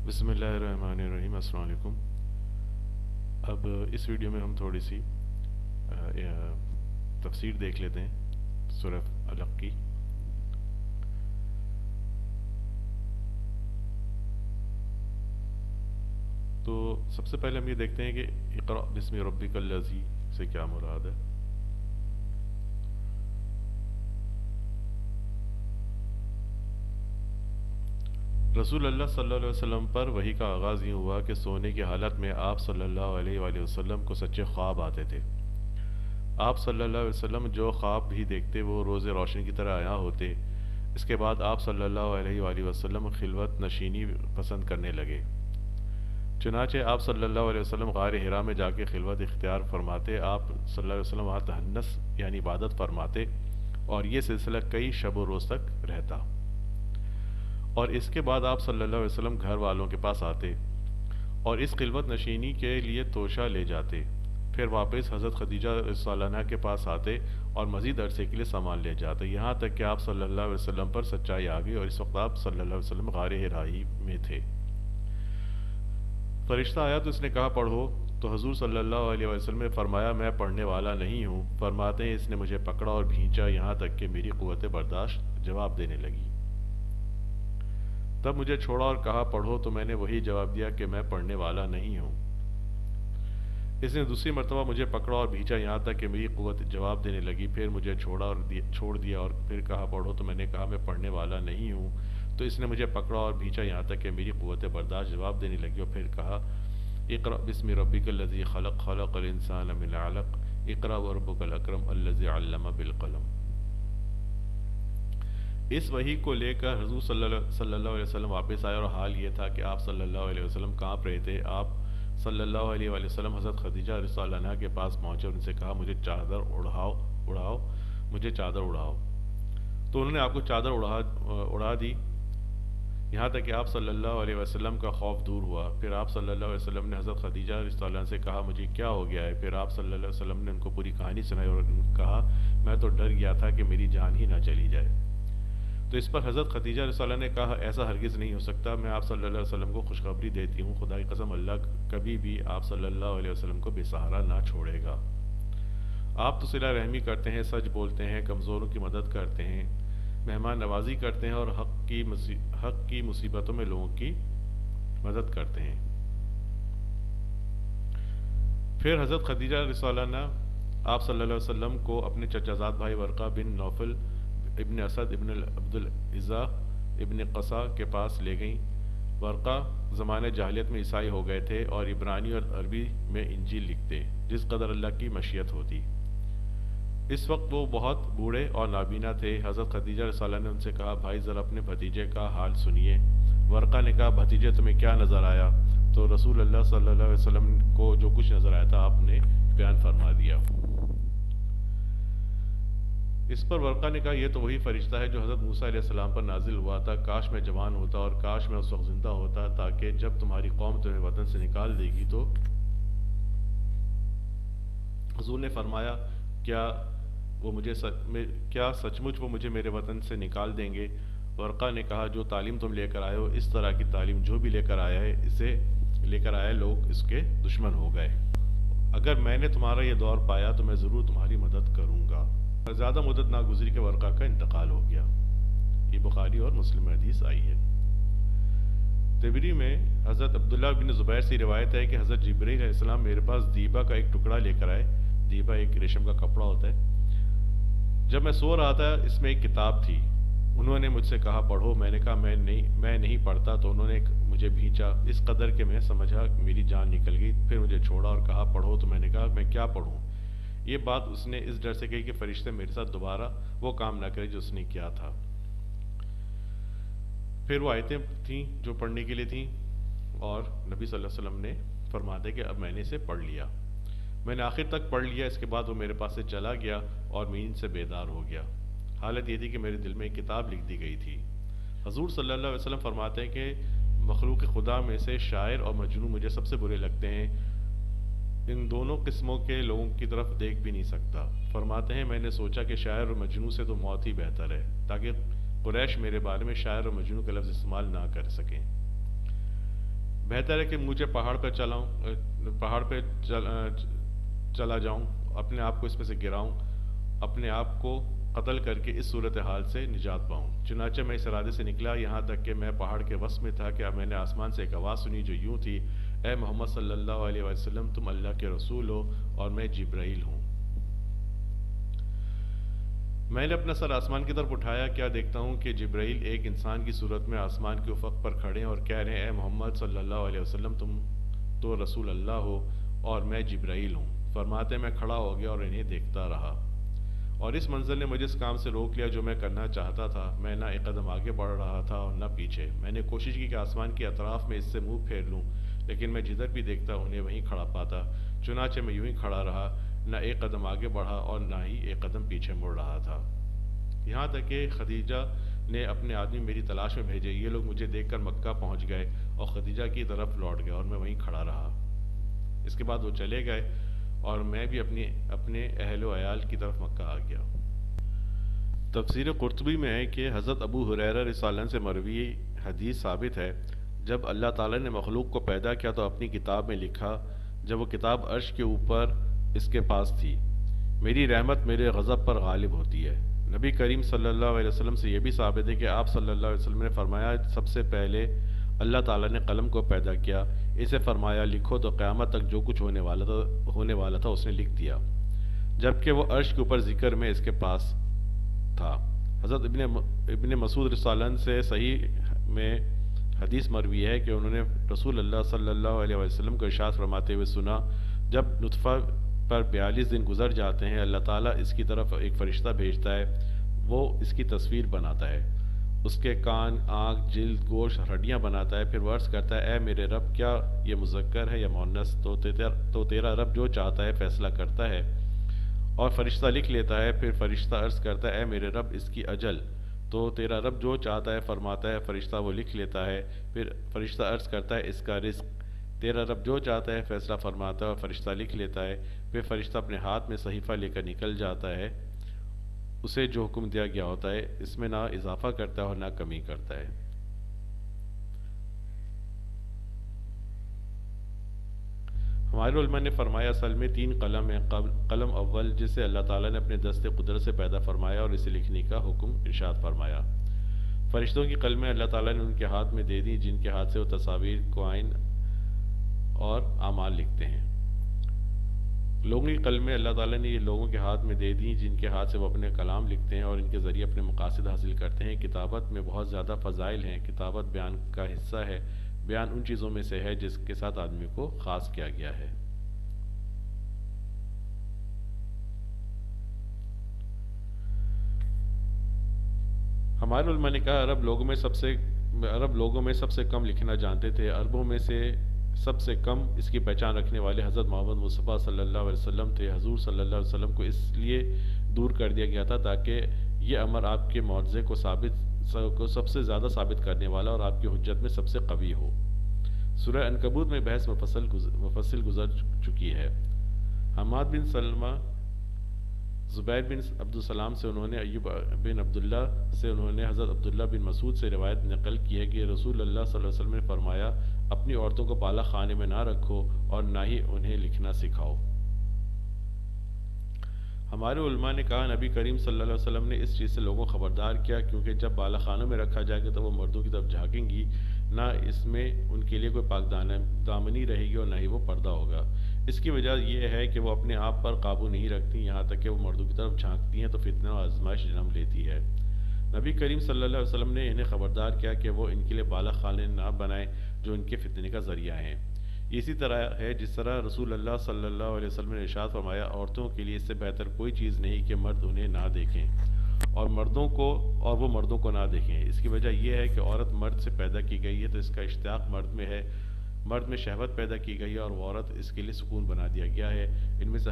بسم اللہ الرحمن الرحیم۔ السلام علیکم۔ اب اس ویڈیو میں ہم تھوڑی سی تفسیر دیکھ لیتے ہیں سورہ علق کی۔ تو سب سے پہلے ہم یہ دیکھتے ہیں کہ اقرأ بسم ربک الذی سے کیا مراد ہے۔ رسول اللہ صلی اللہ علیہ وسلم پر وحی کا آغاز یوں ہوا کہ سونے کی حالت میں آپ صلی اللہ علیہ وآلہ وسلم کو سچے خواب آتے تھے۔ آپ صلی اللہ علیہ وسلم جو خواب بھی دیکھتے وہ روز روشنی کی طرح عیاں ہوتے۔ اس کے بعد آپ صلی اللہ علیہ وآلہ وسلم خلوت نشینی پسند کرنے لگے۔ چنانچہ آپ صلی اللہ علیہ وسلم غار حرا میں جا کے خلوت اختیار فرماتے۔ آپ صلی اللہ علیہ وسلم وہاں تہنس یعنی عبادت فرماتے اور یہ سلسلہ کئی شب و روز تک رہتا۔ اور اس کے بعد آپ صلی اللہ علیہ وسلم گھر والوں کے پاس آتے اور اس خلوت نشینی کے لیے توشہ لے جاتے، پھر واپس حضرت خدیجہ رضی اللہ عنہا کے پاس آتے اور مزید عرصے کے لیے سامان لے جاتے، یہاں تک کہ آپ صلی اللہ علیہ وسلم پر سچائی آ گئی اور اس وقت آپ صلی اللہ علیہ وسلم غار حرا میں تھے۔ فرشتہ آیا تو اس نے کہا پڑھو، تو حضور صلی اللہ علیہ وسلم نے فرمایا میں پڑھنے والا نہیں ہوں۔ فرماتے ہیں اس نے مجھے پکڑا اور بھینچا یہاں تک کہ میری قوت برداشت جواب دینے لگی۔ تب مجھے چھوڑا اور کہا پڑھو، تو میں نے وہی جواب دیا کہ میں پڑھنے والا نہیں ہوں۔ اس نے دوسری مرتبہ مجھے پکڑا اور بھینچا یہاں تک کہ میری قوت جواب دینے لگی، پھر مجھے چھوڑ دیا اور پھر کہا پڑھو، تو میں نے کہا میں پڑھنے والا نہیں ہوں۔ تو اس نے مجھے پکڑا اور بھینچا یہاں تک کہ میری قوت برداشت جواب دینے لگی اور پھر کہا اقرأ بسم ربک الذی خلق خلق الانسان من علق اقرأ وربک الاکرم الذی علم بالقلم۔ اس وحی کو لے کر حضور صلی اللہ علیہ وسلم واپس آئے اور حال یہ تھا کہ آپ صلی اللہ علیہ وسلم کانپ رہے تھے۔ آپ صلی اللہ علیہ وآلہ وسلم حضرت خدیجہ رضی اللہ عنہا کے پاس پہنچے اور ان سے کہا مجھے چادر اڑاؤ، مجھے چادر اڑاؤ۔ تو انہوں نے آپ کو چادر اڑا دی، یہاں تک کہ آپ صلی اللہ علیہ وسلم کا خوف دور ہوا۔ پھر آپ صلی اللہ علیہ وسلم نے حضرت خدیجہ رضی اللہ عنہا سے کہا مجھے کیا ہو گیا ہے۔ پھر آپ صلی اللہ علیہ وسلم نے ان کو پوری کہانی سنائی اور کہا میں تو ڈر گیا تھا کہ میری جان ہی نہ چلی جائے۔ تو اس پر حضرت خدیجہ رضی اللہ عنہا نے کہا ایسا ہرگز نہیں ہو سکتا، میں آپ صلی اللہ علیہ وسلم کو خوشخبری دیتی ہوں، خدا کی قسم اللہ کبھی بھی آپ صلی اللہ علیہ وسلم کو بے سہارا نہ چھوڑے گا۔ آپ تو صلہ رحمی کرتے ہیں، سچ بولتے ہیں، کمزوروں کی مدد کرتے ہیں، مہمان نوازی کرتے ہیں اور حق کی مصیبتوں میں لوگوں کی مدد کرتے ہیں۔ پھر حضرت خدیجہ رضی اللہ عنہا آپ صلی اللہ علیہ وسلم کو اپنے چچا زاد بھائی ورقہ بن نوفل ابن اسد ابن عبد العزا ابن قصا کے پاس لے گئیں۔ ورقہ زمانہ جاہلیت میں عیسائی ہو گئے تھے اور عبرانی اور عربی میں انجیل لکھتے جس قدر اللہ کی مشیت ہوتی۔ اس وقت وہ بہت بوڑھے اور نابینا تھے۔ حضرت خدیجہ رضی اللہ عنہا نے ان سے کہا بھائی ذرا اپنے بھتیجے کا حال سنیے۔ ورقہ نے کہا بھتیجے تمہیں کیا نظر آیا؟ تو رسول اللہ صلی اللہ علیہ وسلم کو جو کچھ نظر آیا تھا آپ نے بیان فرما دیا۔ اس پر ورقہ نے کہا یہ تو وہی فرشتہ ہے جو حضرت موسیٰ علیہ السلام پر نازل ہوا تھا، کاش میں جوان ہوتا اور کاش میں اس وقت زندہ ہوتا تاکہ جب تمہاری قوم تمہیں وطن سے نکال دے گی تو حضور نے فرمایا کیا سچ مچ وہ مجھے میرے وطن سے نکال دیں گے؟ ورقہ نے کہا جو تعلیم تم لے کر آئے ہو اس طرح کی تعلیم جو بھی لے کر آیا ہے اسے لے کر آئے لوگ اس کے دشمن ہو گئے۔ اگر میں نے تمہارا یہ دور پایا تو میں ضرور تمہاری مدد کروں گا۔ زیادہ مدت نہ گزری کہ ورقہ کا انتقال ہو گیا۔ یہ بخاری اور مسلم حدیث آئی ہے۔ تبری میں حضرت عبداللہ بن زبیر سے روایت ہے کہ حضرت جبرائیل علیہ السلام میرے پاس دیبا کا ایک ٹکڑا لے کر آئے۔ دیبا ایک ریشم کا کپڑا ہوتا ہے۔ جب میں سو رہا تھا اس میں ایک کتاب تھی، انہوں نے مجھ سے کہا پڑھو، میں نے کہا میں نہیں پڑھتا، تو انہوں نے مجھے بھینچا اس قدر کہ میں سمجھا میری جان نکل گئی، پھر مجھے چھوڑا اور کہا پڑھو، تو میں نے کہا میں کیا پڑھوں؟ یہ بات اس نے اس ڈر سے کہی کہ فرشتے میرے ساتھ دوبارہ وہ کام نہ کرے جو اس نے کیا تھا۔ پھر وہ آیتیں تھیں جو پڑھنے کے لیے تھیں اور نبی صلی اللہ علیہ وسلم نے فرما دیا کہ اب میں نے اسے پڑھ لیا، میں نے آخر تک پڑھ لیا۔ اس کے بعد وہ میرے پاس سے چلا گیا اور میں نیند سے بیدار ہو گیا۔ حالت یہ تھی کہ میرے دل میں ایک کتاب لکھ دی گئی تھی۔ حضور صلی اللہ علیہ وسلم فرماتے ہیں کہ مخلوق خدا میں سے شاعر اور مجنون مجھے سب سے برے لگتے ہیں، ان دونوں قسموں کے لوگوں کی طرف دیکھ بھی نہیں سکتا۔ فرماتے ہیں میں نے سوچا کہ شاعر اور مجنون سے تو موت ہی بہتر ہے تاکہ قریش میرے بارے میں شاعر اور مجنون کا لفظ استعمال نہ کر سکیں۔ بہتر ہے کہ مجھے پہاڑ پہ چلا جاؤں، اپنے آپ کو اس میں سے گراؤں، اپنے آپ کو قتل کر کے اس صورتحال سے نجات پاؤں۔ چنانچہ میں اس ارادے سے نکلا، یہاں تک کہ میں پہاڑ کے وسط میں تھا کہ میں نے آسمان سے ایک آواز سنی جو یوں تھی: اے محمد صلی اللہ علیہ وسلم، تم اللہ کے رسول ہو اور میں جبرائیل ہوں۔ میں نے اپنا سر آسمان کی طرف اٹھایا، کیا دیکھتا ہوں کہ جبرائیل ایک انسان کی صورت میں آسمان کے افق پر کھڑے ہیں اور کہہ رہے ہیں: اے محمد صلی اللہ علیہ وسلم، تم تو رسول اللہ ہو اور میں جبرائیل ہوں۔ فرماتے میں کھڑا ہو گیا اور انہیں دیکھتا رہا، اور اس منظر نے مجھے اس کام سے روک لیا جو میں کرنا چاہتا تھا۔ میں نہ ایک قدم آگے بڑھ رہا تھا اور نہ پیچھے۔ میں نے کوشش کی کہ آسمان کے اطراف میں اس سے منہ پھیر لوں، لیکن میں جدھر بھی دیکھتا انہیں وہیں کھڑا پاتا۔ چنانچہ میں یوں ہی کھڑا رہا، نہ ایک قدم آگے بڑھا اور نہ ہی ایک قدم پیچھے مڑ رہا تھا، یہاں تک کہ خدیجہ نے اپنے آدمی میری تلاش میں بھیجے۔ یہ لوگ مجھے دیکھ کر مکہ پہنچ گئے اور خدیجہ کی طرف لوٹ گئے اور میں وہیں کھڑا رہا۔ اس کے بعد وہ چلے گئے اور میں بھی اپنے اہل و عیال کی طرف مکہ آ گیا۔ تفسیر قرطبی میں ہے کہ حضرت ابو ہریرہ رضی اللہ عنہ سے مروی حدیث ثابت ہے، جب اللہ تعالیٰ نے مخلوق کو پیدا کیا تو اپنی کتاب میں لکھا، جب وہ کتاب عرش کے اوپر اس کے پاس تھی: میری رحمت میرے غضب پر غالب ہوتی ہے۔ نبی کریم صلی اللہ علیہ وسلم سے یہ بھی ثابت ہے کہ آپ صلی اللہ علیہ وسلم نے فرمایا: سب سے پہلے اللہ تعالیٰ نے قلم کو پیدا کیا، اسے فرمایا لکھو، تو قیامت تک جو کچھ ہونے والا تھا اس نے لکھ دیا، جبکہ وہ عرش کے اوپر ذکر میں اس کے پاس تھا۔ حضرت ابن مسعود رضی اللہ عنہ سے صحیح میں حدیث مروی ہے کہ انہوں نے رسول اللہ صلی اللہ علیہ وسلم کو ارشاد فرماتے ہوئے سنا: جب نطفہ پر 42 دن گزر جاتے ہیں، اللہ تعالیٰ اس کی طرف ایک فرشتہ بھیجتا ہے، وہ اس کی تصویر بناتا ہے، اس کے کان، آنکھ، جلد، گوشت، ہڈیاں بناتا ہے، پھر وہ عرض کرتا ہے: اے میرے رب، کیا یہ مذکر ہے یا مؤنث؟ تو تیرا رب جو چاہتا ہے فیصلہ کرتا ہے، اور فرشتہ لکھ لیتا ہے۔ پھر فرشتہ عرض کرتا ہے: اے میرے رب، اس کی اجل؟ تو تیرا رب جو چاہتا ہے فرماتا ہے، فرشتہ وہ لکھ لیتا ہے۔ پھر فرشتہ عرض کرتا ہے: اس کا رزق؟ تیرا رب جو چاہتا ہے فیصلہ فرماتا ہے اور فرشتہ لکھ لیتا ہے۔ پھر فرشتہ اپنے ہاتھ میں صحیفہ لے کر نکل جاتا ہے، اسے جو حکم دیا گیا ہوتا ہے اس میں نہ اضافہ کرتا ہے اور نہ کمی کرتا ہے۔ ہمارے علماء نے فرمایا اصل میں 3 قلم ہیں۔ قلم اول جسے اللہ تعالیٰ نے اپنے دست قدرت سے پیدا فرمایا اور اسے لکھنے کا حکم ارشاد فرمایا۔ فرشتوں کی قلمیں اللہ تعالیٰ نے ان کے ہاتھ میں دے دیں، جن کے ہاتھ سے وہ تصاویر، قوائن اور اعمال لکھتے ہیں۔ لوگوں کی قلمیں اللہ تعالیٰ نے یہ لوگوں کے ہاتھ میں دے دیں، جن کے ہاتھ سے وہ اپنے کلام لکھتے ہیں اور ان کے ذریعے اپنے مقاصد حاصل کرتے ہیں۔ کتابت میں بہت زیادہ فضائل ہیں۔ کتابت بیان کا حصہ ہے، بیان ان چیزوں میں سے ہے جس کے ساتھ آدمی کو خاص کیا گیا ہے۔ ہمارے علماء نے کہا عرب لوگوں میں سب سے کم لکھنا جانتے تھے۔ عربوں میں سے سب سے کم اس کی پہچان رکھنے والے حضرت محمد مصطفیٰ صلی اللہ علیہ وسلم تھے۔ حضور صلی اللہ علیہ وسلم کو اس لیے دور کر دیا گیا تھا تاکہ یہ امر آپ کے معجزے کو سب سے زیادہ ثابت کرنے والا اور آپ کی حجت میں سب سے قوی ہو۔ سورہ عنکبوت میں بحث مفصل گزر چکی ہے۔ حماد بن سلمہ زبیر بن عبدالسلام سے انہوں نے، ایوب بن عبداللہ سے انہوں نے حضرت عبداللہ بن مسعود سے روایت نقل کی ہے کہ رسول اللہ صلی اللہ علیہ وسلم نے فرمایا: اپنی عورتوں کو بالا خانے میں نہ رکھو اور نہ ہی انہیں لکھنا سکھاؤ۔ ہمارے علماء نے کہا نبی کریم صلی اللہ علیہ وسلم نے اس چیز سے لوگوں کو خبردار کیا، کیونکہ جب بالا خانوں میں رکھا جائے گا تو وہ مردوں کی طرف جھانکیں گی، نہ اس میں ان کے لیے کوئی پاک دامنی رہے گی اور نہ ہی وہ پردہ ہوگا۔ اس کی وجہ یہ ہے کہ وہ اپنے آپ پر قابو نہیں رکھتی، یہاں تک کہ وہ مردوں کی طرف جھانکتی ہیں تو فتنہ و آزمائش جنم لیتی ہے۔ نبی کریم صلی اللہ علیہ وسلم نے انہیں خبردار کیا کہ وہ ان کے لیے بالا خانے نہ بنائیں جو ان کے فتنے کا ذریعہ ہیں۔ اسی طرح ہے جس طرح رسول اللہ صلی اللہ علیہ وسلم نے ارشاد فرمایا: عورتوں کے لیے اس سے بہتر کوئی چیز نہیں کہ مرد انہیں نہ دیکھیں اور وہ مردوں کو نہ دیکھیں۔ اس کی وجہ یہ ہے کہ عورت مرد سے پیدا کی گئی ہے تو اس کا اشتیاق مرد میں ہے، مرد میں شہوت پیدا کی گئی ہے اور وہ عورت اس کے لیے سکون بنا دیا گیا ہے۔ ان میں سے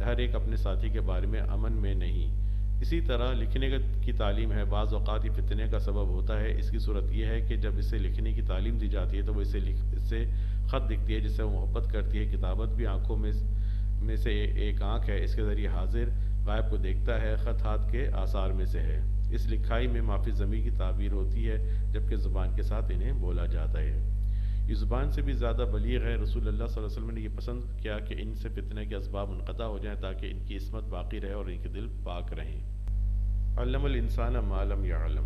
ہر ایک اپنے ساتھی کے بارے میں امن میں نہیں۔ اسی طرح لکھنے کی تعلیم ہے، بعض اوقات یہ فتنے کا سبب ہوتا ہے۔ اس کی صورت یہ ہے کہ جب اسے لکھنے کی تعلیم دی جاتی ہے تو وہ اسے خط دکھتی ہے جس سے وہ محبت کرتی ہے۔ کتابت بھی آنکھوں میں سے ایک آنکھ ہے، اس کے ذریعے حاضر غائب کو دیکھتا ہے۔ خط ہاتھ کے آثار میں سے ہے، اس لکھائی میں ما فی الضمیر کی تعبیر ہوتی ہے جبکہ زبان کے ساتھ انہیں بولا جاتا ہے۔ یہ زبان سے بھی زیادہ بلیغ ہے۔ رسول اللہ صلی اللہ علیہ وسلم نے یہ پسند کیا کہ ان سے فتنہ کے اسباب منقطع ہو جائیں تاکہ ان کی عصمت باقی رہے اور ان کے دل پاک رہیں۔ علم الانسان ما لم یعلم۔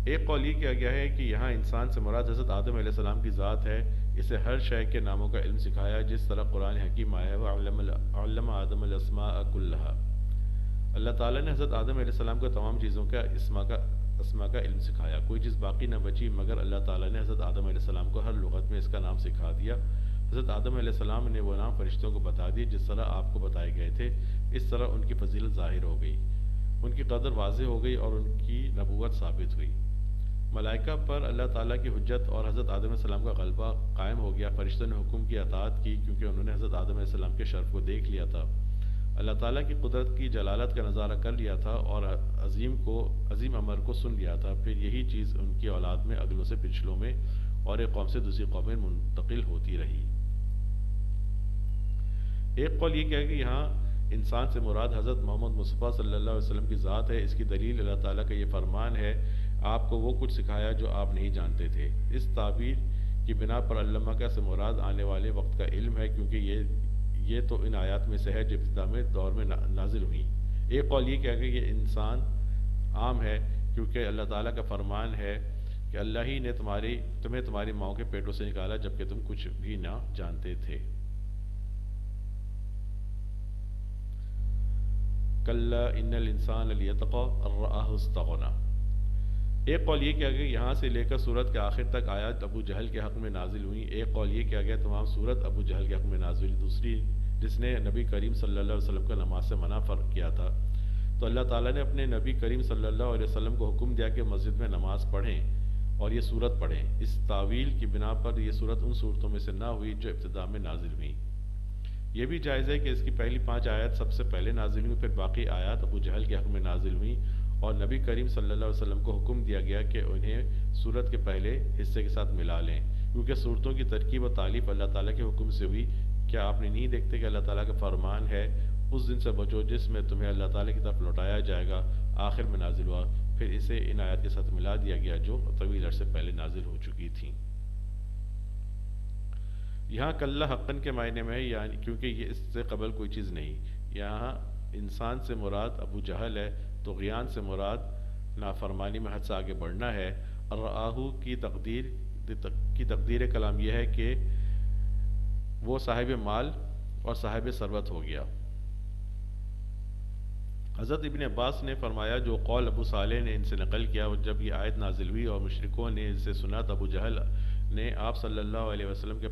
ایک قول یہ کیا گیا ہے کہ یہاں انسان سے مراد حضرت آدم علیہ السلام کی ذات ہے، اسے ہر شے کے ناموں کا علم سکھایا جس طرح قرآن حکیم آیا ہے وعلم آدم الاسماء کلہا۔ اللہ تعالیٰ نے حضرت آدم علیہ السلام کو تمام چیزوں کا اسما کا علم سکھایا، کوئی چیز باقی نہ بچی مگر اللہ تعالیٰ نے حضرت آدم علیہ السلام کو ہر لغت میں اس کا نام سکھا دیا۔ حضرت آدم علیہ السلام نے وہ نام فرشتوں کو بتا دیے جس طرح آپ کو بتائے گئے تھے، اس طرح ان کی فضیلت ظاہر ہو گئی، ان کی قدر واضح ہو گئی اور ان کی نبوت ثابت ہوئی۔ ملائکہ پر اللہ تعالیٰ کی حجت اور حضرت آدم علیہ السلام کا غلبہ قائم ہو گیا۔ فرشتوں نے حکم کی اطاعت کی کیونکہ انہوں نے حضرت آدم علیہ السلام کے شرف کو دیکھ لیا تھا، اللہ تعالیٰ کی قدرت کی جلالت کا نظارہ کر لیا تھا اور عظیم امر کو سن لیا تھا۔ پھر یہی چیز ان کی اولاد میں اگلوں سے پچھلوں میں اور ایک قوم سے دوسری قوم میں منتقل ہوتی رہی۔ ایک قول یہ کہا کہ یہاں انسان سے مراد حضرت محمد مصطفیٰ صلی اللہ علیہ وسلم کی ذات ہے، اس کی دلیل اللہ تعالیٰ کا یہ فرمان ہے آپ کو وہ کچھ سکھایا جو آپ نہیں جانتے تھے۔ اس تعبیر کی بنا پر علامہ کا سے مراد آنے والے وقت کا علم ہے کیونکہ یہ تو ان آیات میں سے ہے جو ابتدا میں دور میں نازل ہوئی۔ ایک قول یہ کہا کہ یہ انسان عام ہے کیونکہ اللہ تعالیٰ کا فرمان ہے کہ اللہ ہی نے تمہیں تمہاری ماؤں کے پیٹوں سے نکالا جبکہ تم کچھ بھی نہ جانتے تھے۔ کلا ان الانسان لیطغی ان رآہ استغنی۔ ایک قول یہ کیا گیا یہاں سے لے کر سورت کے آخر تک آیات ابو جہل کے حق میں نازل ہوئیں۔ ایک قول یہ کیا گیا تمام سورت ابو جہل کے حق میں نازل ہوئی، دوسری جس نے نبی کریم صلی اللہ علیہ وسلم کو نماز سے منع فرق کیا تھا، تو اللہ تعالیٰ نے اپنے نبی کریم صلی اللہ علیہ وسلم کو حکم دیا کہ مسجد میں نماز پڑھیں اور یہ سورت پڑھیں۔ اس تعویل کی بنا پر یہ سورت ان صورتوں میں سے نہ ہوئی جو ابتدا میں نازل ہوئیں۔ یہ بھی جائز ہے کہ اس کی پہلی 5 آیات سب سے پہلے نازل ہوئیں، پھر باقی آیات ابو جہل کے حق میں نازل ہوئیں اور نبی کریم صلی اللہ علیہ وسلم کو حکم دیا گیا کہ انہیں سورت کے پہلے حصے کے ساتھ ملا لیں کیونکہ صورتوں کی ترکیب و تالیف اللہ تعالیٰ کے حکم سے ہوئی۔ کیا آپ نے نہیں دیکھتے کہ اللہ تعالیٰ کا فرمان ہے اس دن سے بچو جس میں تمہیں اللہ تعالیٰ کی طرف لوٹایا جائے گا، آخر میں نازل ہوا، پھر اسے ان آیات کے ساتھ ملا دیا گیا جو طویل عرصے پہلے نازل ہو چکی تھیں۔ یہاں کلّا حقاً کے معنی میں ہے، یعنی کیونکہ یہ اس سے قبل کوئی چیز نہیں۔ یہاں انسان سے مراد ابو جہل ہے، طغیان سے مراد نافرمانی میں حد سے آگے بڑھنا ہے۔ الرآہو کی تقدیر کلام یہ ہے کہ وہ صاحب مال اور صاحب ثروت ہو گیا۔ حضرت ابن عباس نے فرمایا جو قول ابو صالح نے ان سے نقل کیا، جب یہ آیت نازل ہوئی اور مشرکوں نے اسے سنا تو ابو جہل نے آپ صلی اللہ علیہ وسلم کے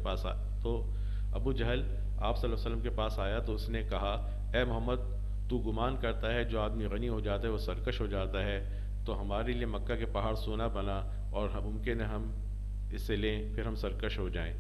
پاس آیا تو اس نے کہا اے محمد تو گمان کرتا ہے جو آدمی غنی ہو جاتا ہے وہ سرکش ہو جاتا ہے، تو ہمارے لیے مکہ کے پہاڑ سونا بنا اور ممکن ہے ہم اس سے لیں پھر ہم سرکش ہو جائیں،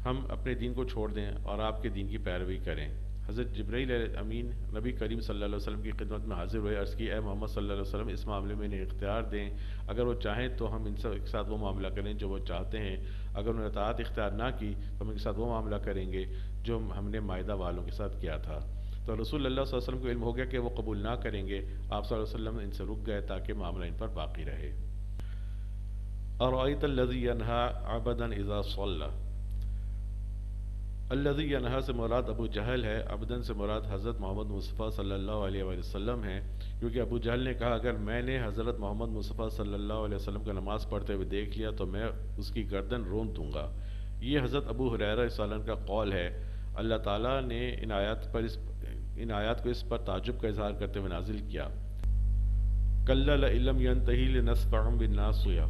ہم اپنے دین کو چھوڑ دیں اور آپ کے دین کی پیروی کریں۔ حضرت جبرائیل امین نبی کریم صلی اللہ علیہ وسلم کی خدمت میں حاضر ہوئے، عرض کی اے محمد صلی اللہ علیہ وسلم اس معاملے میں انہیں اختیار دیں، اگر وہ چاہیں تو ہم ان کے ساتھ وہ معاملہ کریں جو وہ چاہتے ہیں، اگر انہوں نے اطاعت اختیار نہ کی تو ہم ان کے ساتھ وہ معاملہ کریں گے جو ہم نے مائدہ والوں کے ساتھ کیا تھا۔ تو رسول اللہ صلی اللہ علیہ وسلم کو علم ہو گیا کہ وہ قبول نہ کریں گے، آپ صلی اللہ علیہ وسلم ان سے رک گئے تاکہ معاملہ ان پر باقی رہے۔ ارأیت الذی ینہی عبدا اذا صلی، الذی ینہی سے مراد ابو جہل ہے، عبدن سے مراد حضرت محمد مصطفیٰ صلی اللہ علیہ وآلہ وسلم ہے، کیونکہ ابو جہل نے کہا اگر میں نے حضرت محمد مصطفیٰ صلی اللہ علیہ وسلم کو نماز پڑھتے ہوئے دیکھ لیا تو میں اس کی گردن رون دوں گا۔ یہ حضرت ابو ہریرہ صلی اللہ عنہ کا قول ہے۔ اللہ تعالیٰ نے ان آیات کو اس پر تعجب کا اظہار کرتے ہوئے نازل کیا۔ کلا لئن لم ینتہی لنسفعا بالناصیہ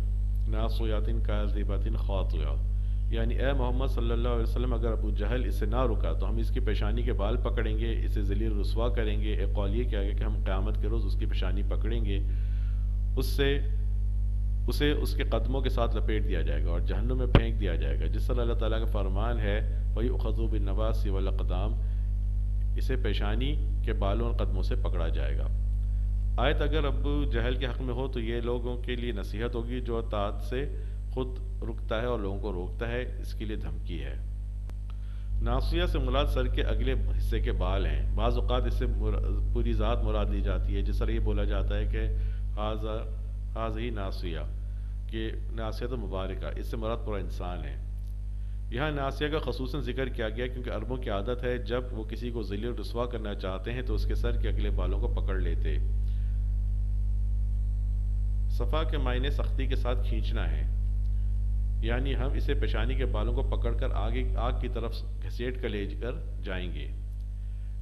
ناصیۃ کاذبۃ خاطئہ، یعنی اے محمد صلی اللہ علیہ وسلم اگر ابو جہل اس سے نہ رکا تو ہم اس کی پیشانی کے بال پکڑیں گے، اسے ذلیل رسوا کریں گے۔ ایک قول یہ کیا گیا کہ ہم قیامت کے روز اس کی پیشانی پکڑیں گے، اسے اس کے قدموں کے ساتھ لپیٹ دیا جائے گا اور جہنم میں پھینک دیا جائے گا، جس طرح اللہ تعالیٰ کا فرمان ہے وَيُؤْخَذُ بِالنَّوَاصِي وَالْأَقْدَامِ، اسے پیشانی کے بالوں اور قدموں سے پکڑا جائے گا۔ آیت اگر ابو جہل کے حق میں ہو تو یہ لوگوں کے لیے نصیحت ہوگی جو اطاعت سے خود رکتا ہے اور لوگوں کو روکتا ہے، اس کے لیے دھمکی ہے۔ ناصیہ سے مراد سر کے اگلے حصے کے بال ہیں، بعض اوقات اس سے پوری ذات مراد لی جاتی ہے، جس طرح یہ بولا جاتا ہے کہ ہاذہ ناصیہ، کہ ناصیۃ مبارکہ، اس سے مراد پورا انسان ہے۔ یہاں ناسیہ کا خصوصاً ذکر کیا گیا کیونکہ عربوں کی عادت ہے جب وہ کسی کو ذلیل اور رسوا کرنا چاہتے ہیں تو اس کے سر کے اگلے بالوں کو پکڑ لیتے۔ صفا کے معنی سختی کے ساتھ کھینچنا ہے، یعنی ہم اسے پیشانی کے بالوں کو پکڑ کر آگ کی طرف گھسیٹ کر لے کر جائیں گے۔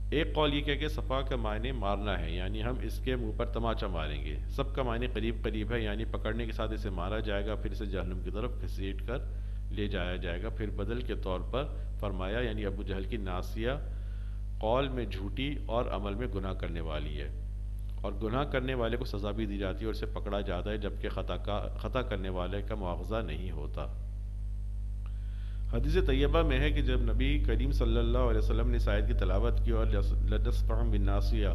ایک قول یہ کہ صفا کا معنی مارنا ہے، یعنی ہم اس کے منہ پر تماچا ماریں گے۔ سب کا معنی قریب قریب ہے، یعنی پکڑنے کے ساتھ اسے مارا جائے گا، پھر اسے جہنم کی طرف گھسیٹ کر لے جایا جائے گا۔ پھر بدل کے طور پر فرمایا، یعنی ابو جہل کی ناسیہ قول میں جھوٹی اور عمل میں گناہ کرنے والی ہے، اور گناہ کرنے والے کو سزا بھی دی جاتی ہے اور اسے پکڑا جاتا ہے، جبکہ خطا کرنے والے کا مواخذہ نہیں ہوتا۔ حدیث طیبہ میں ہے کہ جب نبی کریم صلی اللہ علیہ وسلم نے اس آیت کی تلاوت کی اور لنصفحن بالناصیہ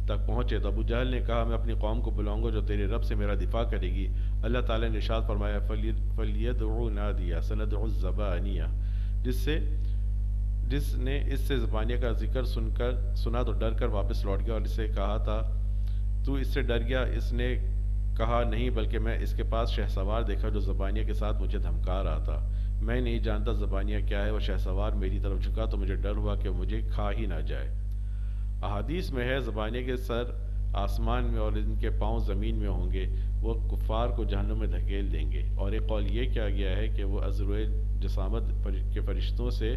تک پہنچے تو ابو جہل نے کہا، میں اپنی قوم کو بلاؤں گا جو تیرے رب سے میرا دفاع کرے گی۔ اللہ تعالیٰ نے ارشاد فرمایا، فَلْيَدْعُ نَادِيَهُ سَنَدْعُ الزَّبَانِيَةَ جس نے اس سے زبانیہ کا ذکر سنا تو ڈر کر واپس لوٹ گیا اور اس سے کہا تھا، تو اس سے ڈر گیا؟ اس نے کہا، نہیں، بلکہ میں اس کے پاس شہ سوار دیکھا جو زبانیہ کے ساتھ مجھے دھمکا رہا تھا۔ میں نہیں جانتا زبانیہ کیا ہے، وہ شہ سوار میری طرف جھکا تو مجھے ڈر ہوا کہ مجھے کھا ہی نہ جائے۔ احادیث میں ہے زبانیہ کے سر آسمان میں اور ان کے پاؤں زمین میں ہوں گے، وہ کفار کو جہنم میں دھکیل دیں گے۔ اور ایک قول یہ کیا گیا ہے کہ وہ ازروئے جسامت کے فرشتوں سے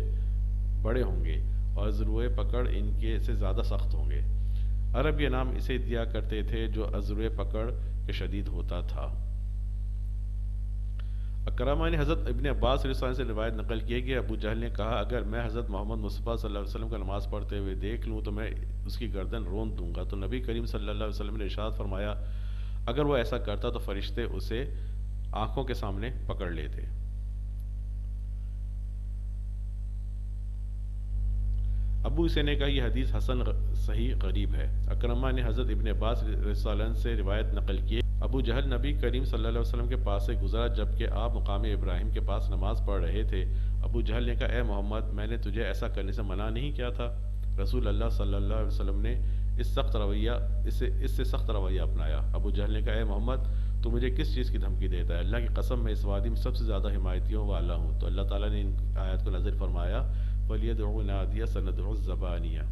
بڑے ہوں گے اور ازروئے پکڑ ان کے سے زیادہ سخت ہوں گے۔ عرب یہ نام اسے دیا کرتے تھے جو ازروئے پکڑ کے شدید ہوتا تھا۔ اکرمہ نے حضرت ابن عباس رضی اللہ عنہ سے روایت نقل کی ہے کہ ابو جہل نے کہا، اگر میں حضرت محمد مصطفیٰ صلی اللہ علیہ وسلم کا نماز پڑھتے ہوئے دیکھ لوں تو میں اس کی گردن رون دوں گا۔ تو نبی کریم صلی اللہ علیہ وسلم نے ارشاد فرمایا، اگر وہ ایسا کرتا تو فرشتے اسے آنکھوں کے سامنے پکڑ لیتے۔ ابو حسین نے کہا، یہ حدیث حسن صحیح غریب ہے۔ اکرمہ نے حضرت ابن عباس رضی اللہ عنہ سے روایت نقل کی ہے، ابو جہل نبی کریم صلی اللہ علیہ وسلم کے پاس سے گزرا جبکہ آپ مقام ابراہیم کے پاس نماز پڑھ رہے تھے۔ ابو جہل نے کہا، اے محمد، میں نے تجھے ایسا کرنے سے منع نہیں کیا تھا؟ رسول اللہ صلی اللہ علیہ وسلم نے اس سے سخت رویہ اپنایا۔ ابو جہل نے کہا، اے محمد، تو مجھے کس چیز کی دھمکی دیتا ہے؟ اللہ کی قسم، میں اس وادی میں سب سے زیادہ حمایتیوں والا ہوں۔ تو اللہ تعالیٰ نے ان آیات کو نازل فرمایا، وَلْيَدْعُ نَادِيَهُ سَنَدْعُ الزَّبَانِيَةَ۔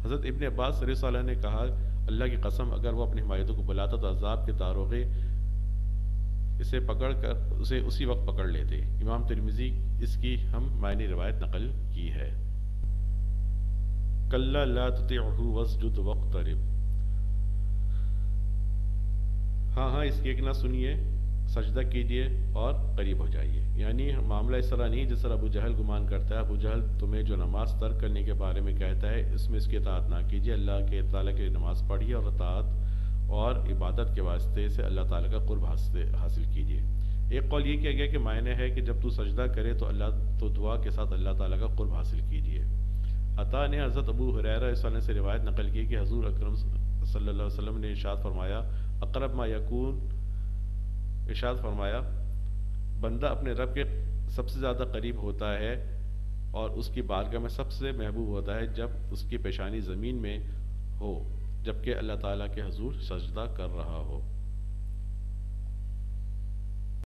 حضرت ابن عباس رضی اللہ عنہ نے کہا، اللہ کی قسم، اگر وہ اپنی حمایتوں کو بلاتا تو عذاب کے داروغے اسے پکڑ کر اسے اسی وقت پکڑ لیتے۔ امام ترمذی اس کی ہم معنی روایت نقل کی ہے۔ کَلَّا لَا تُطِعْهُ وَاسْجُدْ وَاقْتَرِب۔ ہاں اس کی ایک نہ سنیے، سجدہ کیجیے اور قریب ہو جائیے۔ یعنی معاملہ اس طرح نہیں جس طرح ابو جہل گمان کرتا ہے۔ ابو جہل تمہیں جو نماز ترک کرنے کے بارے میں کہتا ہے، اس میں اس کی اطاعت نہ کیجیے۔ اللہ کے تعالیٰ کی نماز پڑھیے اور اطاعت اور عبادت کے واسطے سے اللہ تعالیٰ کا قرب حاصل کیجیے۔ ایک قول یہ کیا گیا کہ معنی ہے کہ جب تو سجدہ کرے تو دعا کے ساتھ اللہ تعالیٰ کا قرب حاصل کیجیے۔ عطا نے حضرت ابو ہریرہ رضی اللہ عنہ سے روایت نقل کی کہ حضور اکرم صلی اللہ علیہ وسلم نے ارشاد فرمایا، اقرب ما یکون، ارشاد فرمایا، بندہ اپنے رب کے سب سے زیادہ قریب ہوتا ہے اور اس کی بارگاہ میں سب سے محبوب ہوتا ہے جب اس کی پیشانی زمین میں ہو جبکہ اللہ تعالیٰ کے حضور سجدہ کر رہا ہو۔